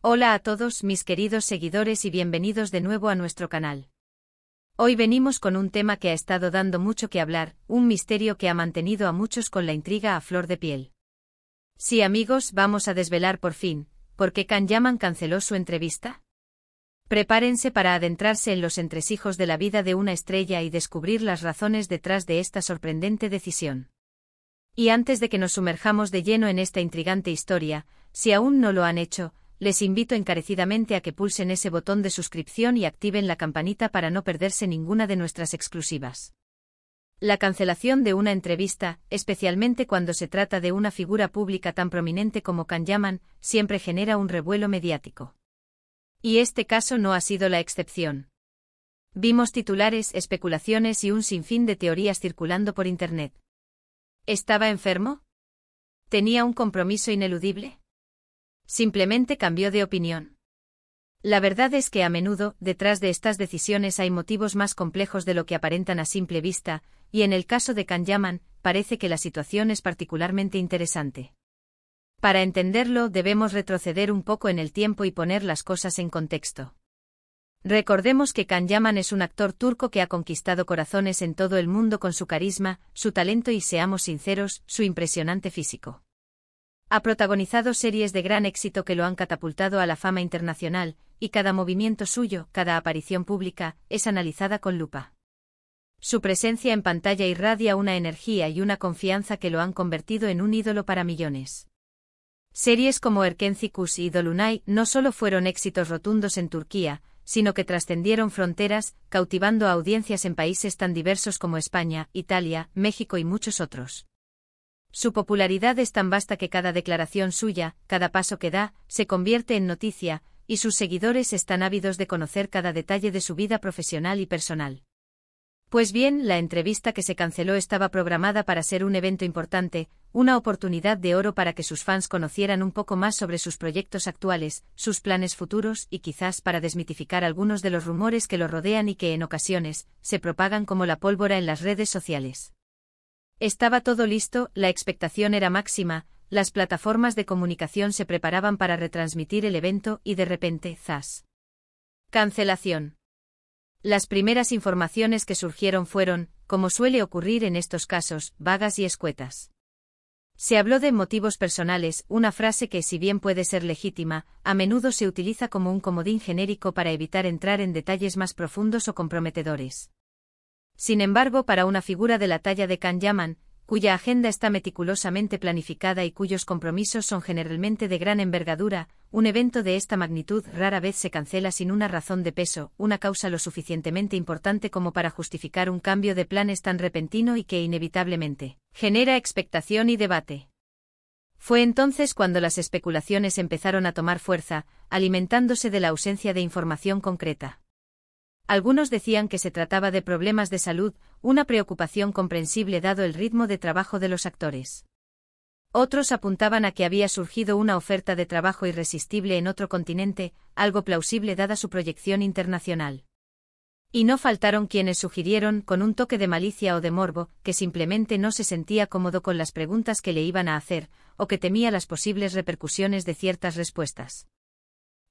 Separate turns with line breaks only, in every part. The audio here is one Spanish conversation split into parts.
Hola a todos mis queridos seguidores y bienvenidos de nuevo a nuestro canal. Hoy venimos con un tema que ha estado dando mucho que hablar, un misterio que ha mantenido a muchos con la intriga a flor de piel. Sí amigos, vamos a desvelar por fin, ¿por qué Can Yaman canceló su entrevista? Prepárense para adentrarse en los entresijos de la vida de una estrella y descubrir las razones detrás de esta sorprendente decisión. Y antes de que nos sumerjamos de lleno en esta intrigante historia, si aún no lo han hecho, les invito encarecidamente a que pulsen ese botón de suscripción y activen la campanita para no perderse ninguna de nuestras exclusivas. La cancelación de una entrevista, especialmente cuando se trata de una figura pública tan prominente como Can Yaman, siempre genera un revuelo mediático. Y este caso no ha sido la excepción. Vimos titulares, especulaciones y un sinfín de teorías circulando por Internet. ¿Estaba enfermo? ¿Tenía un compromiso ineludible? Simplemente cambió de opinión. La verdad es que a menudo, detrás de estas decisiones hay motivos más complejos de lo que aparentan a simple vista, y en el caso de Can Yaman, parece que la situación es particularmente interesante. Para entenderlo, debemos retroceder un poco en el tiempo y poner las cosas en contexto. Recordemos que Can Yaman es un actor turco que ha conquistado corazones en todo el mundo con su carisma, su talento y, seamos sinceros, su impresionante físico. Ha protagonizado series de gran éxito que lo han catapultado a la fama internacional, y cada movimiento suyo, cada aparición pública, es analizada con lupa. Su presencia en pantalla irradia una energía y una confianza que lo han convertido en un ídolo para millones. Series como Erken Kuş y Dolunay no solo fueron éxitos rotundos en Turquía, sino que trascendieron fronteras, cautivando a audiencias en países tan diversos como España, Italia, México y muchos otros. Su popularidad es tan vasta que cada declaración suya, cada paso que da, se convierte en noticia, y sus seguidores están ávidos de conocer cada detalle de su vida profesional y personal. Pues bien, la entrevista que se canceló estaba programada para ser un evento importante, una oportunidad de oro para que sus fans conocieran un poco más sobre sus proyectos actuales, sus planes futuros y quizás para desmitificar algunos de los rumores que lo rodean y que en ocasiones se propagan como la pólvora en las redes sociales. Estaba todo listo, la expectación era máxima, las plataformas de comunicación se preparaban para retransmitir el evento y de repente, ¡zas! Cancelación. Las primeras informaciones que surgieron fueron, como suele ocurrir en estos casos, vagas y escuetas. Se habló de motivos personales, una frase que, si bien puede ser legítima, a menudo se utiliza como un comodín genérico para evitar entrar en detalles más profundos o comprometedores. Sin embargo, para una figura de la talla de Can Yaman, cuya agenda está meticulosamente planificada y cuyos compromisos son generalmente de gran envergadura, un evento de esta magnitud rara vez se cancela sin una razón de peso, una causa lo suficientemente importante como para justificar un cambio de planes tan repentino y que inevitablemente genera expectación y debate. Fue entonces cuando las especulaciones empezaron a tomar fuerza, alimentándose de la ausencia de información concreta. Algunos decían que se trataba de problemas de salud, una preocupación comprensible dado el ritmo de trabajo de los actores. Otros apuntaban a que había surgido una oferta de trabajo irresistible en otro continente, algo plausible dada su proyección internacional. Y no faltaron quienes sugirieron, con un toque de malicia o de morbo, que simplemente no se sentía cómodo con las preguntas que le iban a hacer, o que temía las posibles repercusiones de ciertas respuestas.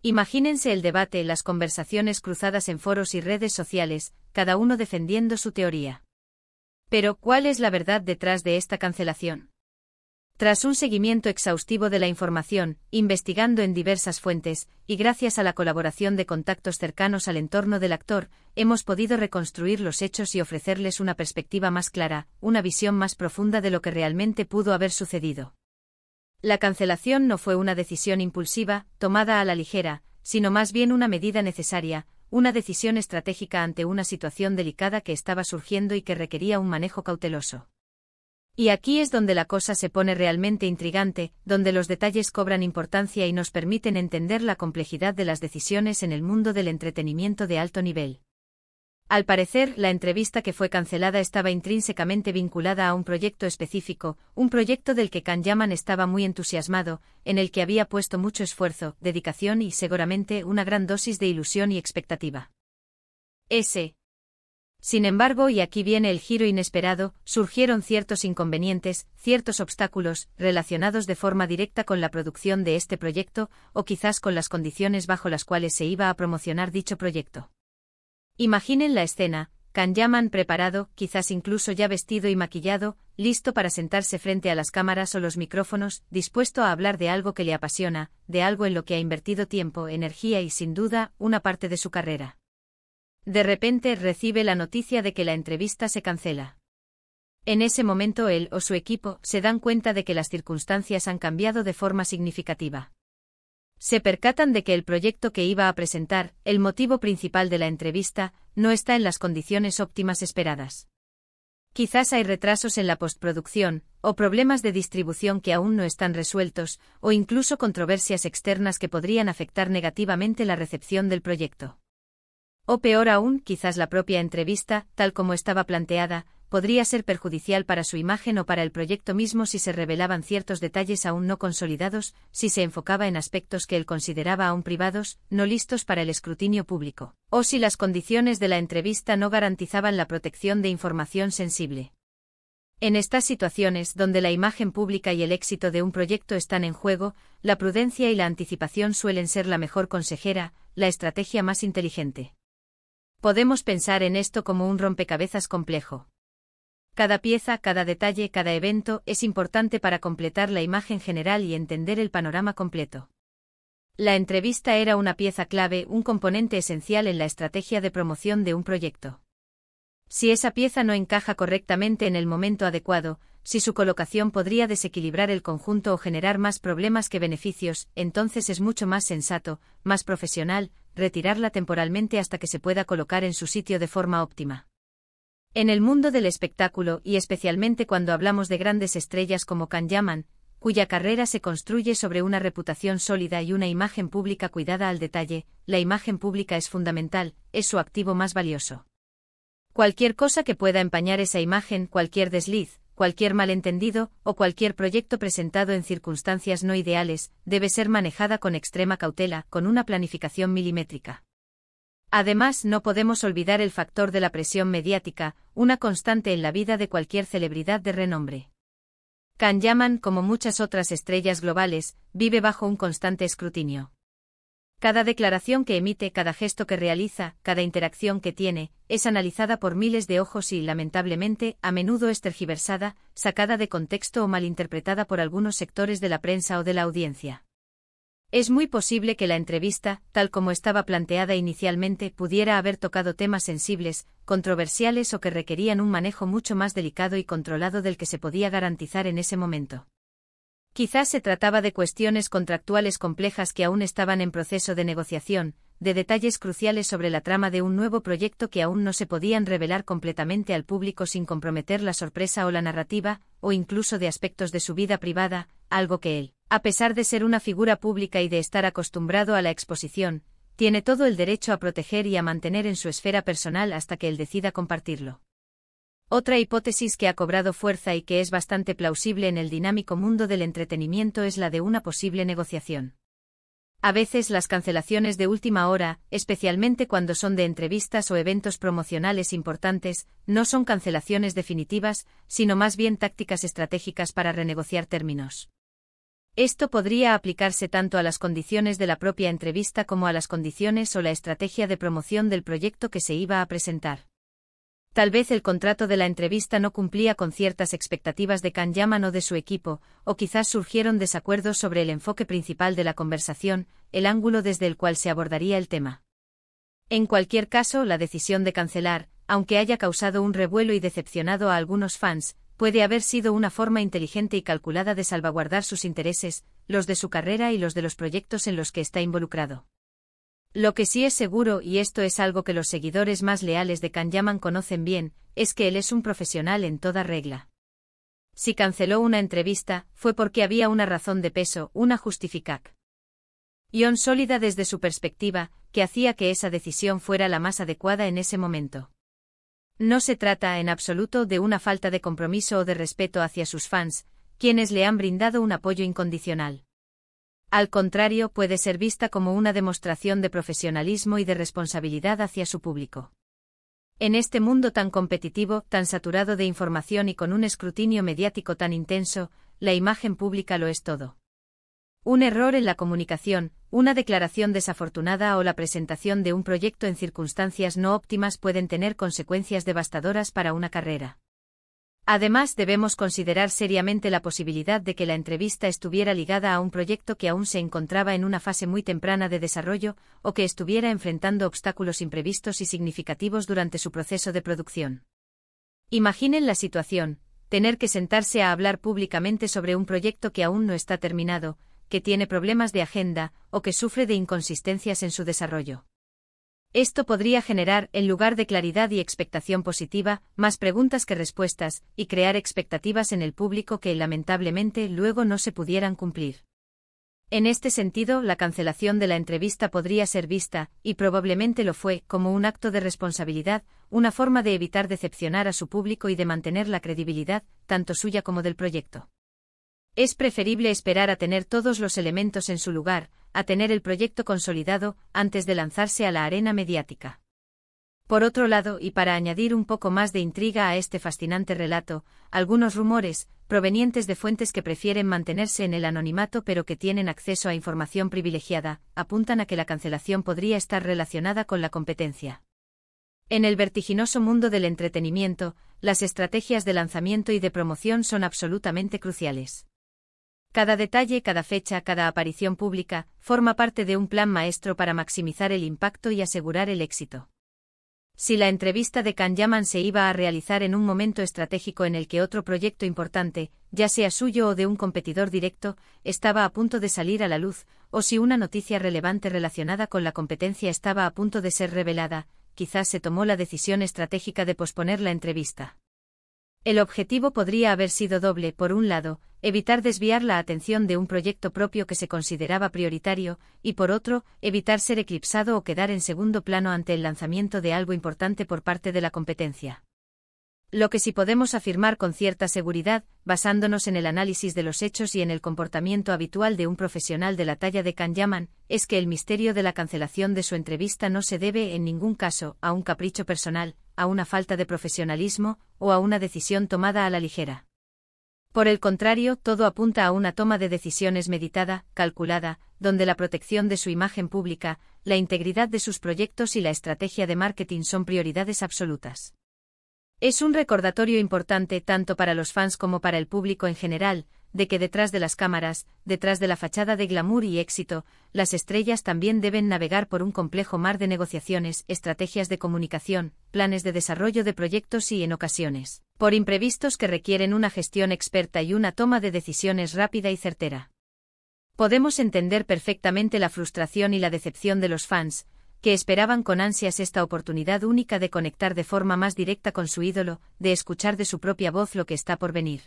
Imagínense el debate, las conversaciones cruzadas en foros y redes sociales, cada uno defendiendo su teoría. Pero, ¿cuál es la verdad detrás de esta cancelación? Tras un seguimiento exhaustivo de la información, investigando en diversas fuentes, y gracias a la colaboración de contactos cercanos al entorno del actor, hemos podido reconstruir los hechos y ofrecerles una perspectiva más clara, una visión más profunda de lo que realmente pudo haber sucedido. La cancelación no fue una decisión impulsiva, tomada a la ligera, sino más bien una medida necesaria, una decisión estratégica ante una situación delicada que estaba surgiendo y que requería un manejo cauteloso. Y aquí es donde la cosa se pone realmente intrigante, donde los detalles cobran importancia y nos permiten entender la complejidad de las decisiones en el mundo del entretenimiento de alto nivel. Al parecer, la entrevista que fue cancelada estaba intrínsecamente vinculada a un proyecto específico, un proyecto del que Can Yaman estaba muy entusiasmado, en el que había puesto mucho esfuerzo, dedicación y seguramente una gran dosis de ilusión y expectativa. Ese Sin embargo, y aquí viene el giro inesperado, surgieron ciertos inconvenientes, ciertos obstáculos, relacionados de forma directa con la producción de este proyecto, o quizás con las condiciones bajo las cuales se iba a promocionar dicho proyecto. Imaginen la escena: Can Yaman preparado, quizás incluso ya vestido y maquillado, listo para sentarse frente a las cámaras o los micrófonos, dispuesto a hablar de algo que le apasiona, de algo en lo que ha invertido tiempo, energía y, sin duda, una parte de su carrera. De repente recibe la noticia de que la entrevista se cancela. En ese momento él o su equipo se dan cuenta de que las circunstancias han cambiado de forma significativa. Se percatan de que el proyecto que iba a presentar, el motivo principal de la entrevista, no está en las condiciones óptimas esperadas. Quizás hay retrasos en la postproducción, o problemas de distribución que aún no están resueltos, o incluso controversias externas que podrían afectar negativamente la recepción del proyecto. O peor aún, quizás la propia entrevista, tal como estaba planteada, podría ser perjudicial para su imagen o para el proyecto mismo si se revelaban ciertos detalles aún no consolidados, si se enfocaba en aspectos que él consideraba aún privados, no listos para el escrutinio público, o si las condiciones de la entrevista no garantizaban la protección de información sensible. En estas situaciones, donde la imagen pública y el éxito de un proyecto están en juego, la prudencia y la anticipación suelen ser la mejor consejera, la estrategia más inteligente. Podemos pensar en esto como un rompecabezas complejo. Cada pieza, cada detalle, cada evento es importante para completar la imagen general y entender el panorama completo. La entrevista era una pieza clave, un componente esencial en la estrategia de promoción de un proyecto. Si esa pieza no encaja correctamente en el momento adecuado, si su colocación podría desequilibrar el conjunto o generar más problemas que beneficios, entonces es mucho más sensato, más profesional, retirarla temporalmente hasta que se pueda colocar en su sitio de forma óptima. En el mundo del espectáculo, y especialmente cuando hablamos de grandes estrellas como Can Yaman, cuya carrera se construye sobre una reputación sólida y una imagen pública cuidada al detalle, la imagen pública es fundamental, es su activo más valioso. Cualquier cosa que pueda empañar esa imagen, cualquier desliz, cualquier malentendido, o cualquier proyecto presentado en circunstancias no ideales, debe ser manejada con extrema cautela, con una planificación milimétrica. Además, no podemos olvidar el factor de la presión mediática, una constante en la vida de cualquier celebridad de renombre. Can Yaman, como muchas otras estrellas globales, vive bajo un constante escrutinio. Cada declaración que emite, cada gesto que realiza, cada interacción que tiene, es analizada por miles de ojos y, lamentablemente, a menudo es tergiversada, sacada de contexto o malinterpretada por algunos sectores de la prensa o de la audiencia. Es muy posible que la entrevista, tal como estaba planteada inicialmente, pudiera haber tocado temas sensibles, controversiales o que requerían un manejo mucho más delicado y controlado del que se podía garantizar en ese momento. Quizás se trataba de cuestiones contractuales complejas que aún estaban en proceso de negociación, de detalles cruciales sobre la trama de un nuevo proyecto que aún no se podían revelar completamente al público sin comprometer la sorpresa o la narrativa, o incluso de aspectos de su vida privada, algo que él, a pesar de ser una figura pública y de estar acostumbrado a la exposición, tiene todo el derecho a proteger y a mantener en su esfera personal hasta que él decida compartirlo. Otra hipótesis que ha cobrado fuerza y que es bastante plausible en el dinámico mundo del entretenimiento es la de una posible negociación. A veces las cancelaciones de última hora, especialmente cuando son de entrevistas o eventos promocionales importantes, no son cancelaciones definitivas, sino más bien tácticas estratégicas para renegociar términos. Esto podría aplicarse tanto a las condiciones de la propia entrevista como a las condiciones o la estrategia de promoción del proyecto que se iba a presentar. Tal vez el contrato de la entrevista no cumplía con ciertas expectativas de Can Yaman o de su equipo, o quizás surgieron desacuerdos sobre el enfoque principal de la conversación, el ángulo desde el cual se abordaría el tema. En cualquier caso, la decisión de cancelar, aunque haya causado un revuelo y decepcionado a algunos fans, puede haber sido una forma inteligente y calculada de salvaguardar sus intereses, los de su carrera y los de los proyectos en los que está involucrado. Lo que sí es seguro, y esto es algo que los seguidores más leales de Can Yaman conocen bien, es que él es un profesional en toda regla. Si canceló una entrevista, fue porque había una razón de peso, una justificación sólida desde su perspectiva, que hacía que esa decisión fuera la más adecuada en ese momento. No se trata, en absoluto, de una falta de compromiso o de respeto hacia sus fans, quienes le han brindado un apoyo incondicional. Al contrario, puede ser vista como una demostración de profesionalismo y de responsabilidad hacia su público. En este mundo tan competitivo, tan saturado de información y con un escrutinio mediático tan intenso, la imagen pública lo es todo. Un error en la comunicación, una declaración desafortunada o la presentación de un proyecto en circunstancias no óptimas pueden tener consecuencias devastadoras para una carrera. Además, debemos considerar seriamente la posibilidad de que la entrevista estuviera ligada a un proyecto que aún se encontraba en una fase muy temprana de desarrollo, o que estuviera enfrentando obstáculos imprevistos y significativos durante su proceso de producción. Imaginen la situación: tener que sentarse a hablar públicamente sobre un proyecto que aún no está terminado, que tiene problemas de agenda, o que sufre de inconsistencias en su desarrollo. Esto podría generar, en lugar de claridad y expectación positiva, más preguntas que respuestas, y crear expectativas en el público que, lamentablemente, luego no se pudieran cumplir. En este sentido, la cancelación de la entrevista podría ser vista, y probablemente lo fue, como un acto de responsabilidad, una forma de evitar decepcionar a su público y de mantener la credibilidad, tanto suya como del proyecto. Es preferible esperar a tener todos los elementos en su lugar, a tener el proyecto consolidado, antes de lanzarse a la arena mediática. Por otro lado, y para añadir un poco más de intriga a este fascinante relato, algunos rumores, provenientes de fuentes que prefieren mantenerse en el anonimato pero que tienen acceso a información privilegiada, apuntan a que la cancelación podría estar relacionada con la competencia. En el vertiginoso mundo del entretenimiento, las estrategias de lanzamiento y de promoción son absolutamente cruciales. Cada detalle, cada fecha, cada aparición pública, forma parte de un plan maestro para maximizar el impacto y asegurar el éxito. Si la entrevista de Can Yaman se iba a realizar en un momento estratégico en el que otro proyecto importante, ya sea suyo o de un competidor directo, estaba a punto de salir a la luz, o si una noticia relevante relacionada con la competencia estaba a punto de ser revelada, quizás se tomó la decisión estratégica de posponer la entrevista. El objetivo podría haber sido doble: por un lado, evitar desviar la atención de un proyecto propio que se consideraba prioritario, y por otro, evitar ser eclipsado o quedar en segundo plano ante el lanzamiento de algo importante por parte de la competencia. Lo que sí podemos afirmar con cierta seguridad, basándonos en el análisis de los hechos y en el comportamiento habitual de un profesional de la talla de Can Yaman, es que el misterio de la cancelación de su entrevista no se debe en ningún caso a un capricho personal, a una falta de profesionalismo, o a una decisión tomada a la ligera. Por el contrario, todo apunta a una toma de decisiones meditada, calculada, donde la protección de su imagen pública, la integridad de sus proyectos y la estrategia de marketing son prioridades absolutas. Es un recordatorio importante tanto para los fans como para el público en general, de que detrás de las cámaras, detrás de la fachada de glamour y éxito, las estrellas también deben navegar por un complejo mar de negociaciones, estrategias de comunicación, planes de desarrollo de proyectos y, en ocasiones, por imprevistos que requieren una gestión experta y una toma de decisiones rápida y certera. Podemos entender perfectamente la frustración y la decepción de los fans, que esperaban con ansias esta oportunidad única de conectar de forma más directa con su ídolo, de escuchar de su propia voz lo que está por venir.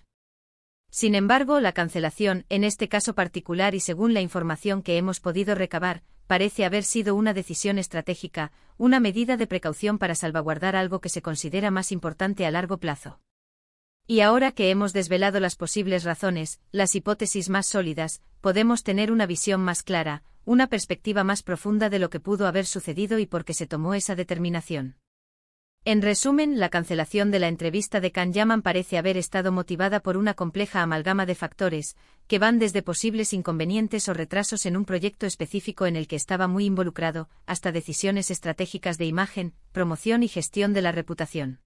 Sin embargo, la cancelación, en este caso particular y según la información que hemos podido recabar, parece haber sido una decisión estratégica, una medida de precaución para salvaguardar algo que se considera más importante a largo plazo. Y ahora que hemos desvelado las posibles razones, las hipótesis más sólidas, podemos tener una visión más clara, una perspectiva más profunda de lo que pudo haber sucedido y por qué se tomó esa determinación. En resumen, la cancelación de la entrevista de Can Yaman parece haber estado motivada por una compleja amalgama de factores, que van desde posibles inconvenientes o retrasos en un proyecto específico en el que estaba muy involucrado, hasta decisiones estratégicas de imagen, promoción y gestión de la reputación.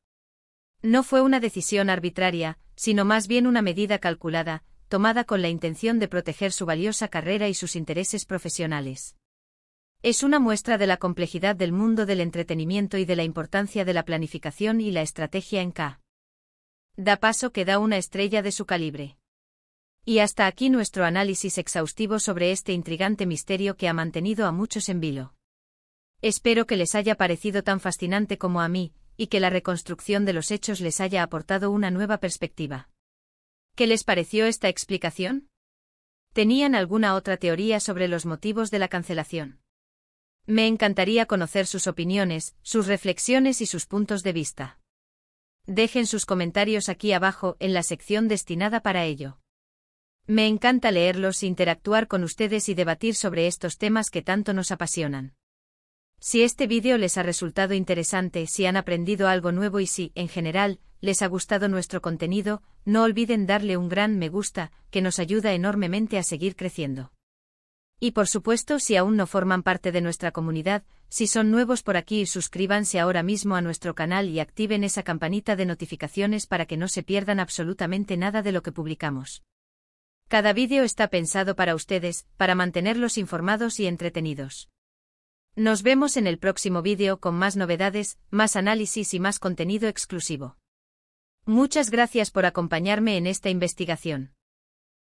No fue una decisión arbitraria, sino más bien una medida calculada, tomada con la intención de proteger su valiosa carrera y sus intereses profesionales. Es una muestra de la complejidad del mundo del entretenimiento y de la importancia de la planificación y la estrategia en cada paso que da una estrella de su calibre. Y hasta aquí nuestro análisis exhaustivo sobre este intrigante misterio que ha mantenido a muchos en vilo. Espero que les haya parecido tan fascinante como a mí, y que la reconstrucción de los hechos les haya aportado una nueva perspectiva. ¿Qué les pareció esta explicación? ¿Tenían alguna otra teoría sobre los motivos de la cancelación? Me encantaría conocer sus opiniones, sus reflexiones y sus puntos de vista. Dejen sus comentarios aquí abajo en la sección destinada para ello. Me encanta leerlos, interactuar con ustedes y debatir sobre estos temas que tanto nos apasionan. Si este vídeo les ha resultado interesante, si han aprendido algo nuevo y si, en general, les ha gustado nuestro contenido, no olviden darle un gran me gusta, que nos ayuda enormemente a seguir creciendo. Y por supuesto, si aún no forman parte de nuestra comunidad, si son nuevos por aquí, suscríbanse ahora mismo a nuestro canal y activen esa campanita de notificaciones para que no se pierdan absolutamente nada de lo que publicamos. Cada vídeo está pensado para ustedes, para mantenerlos informados y entretenidos. Nos vemos en el próximo vídeo con más novedades, más análisis y más contenido exclusivo. Muchas gracias por acompañarme en esta investigación.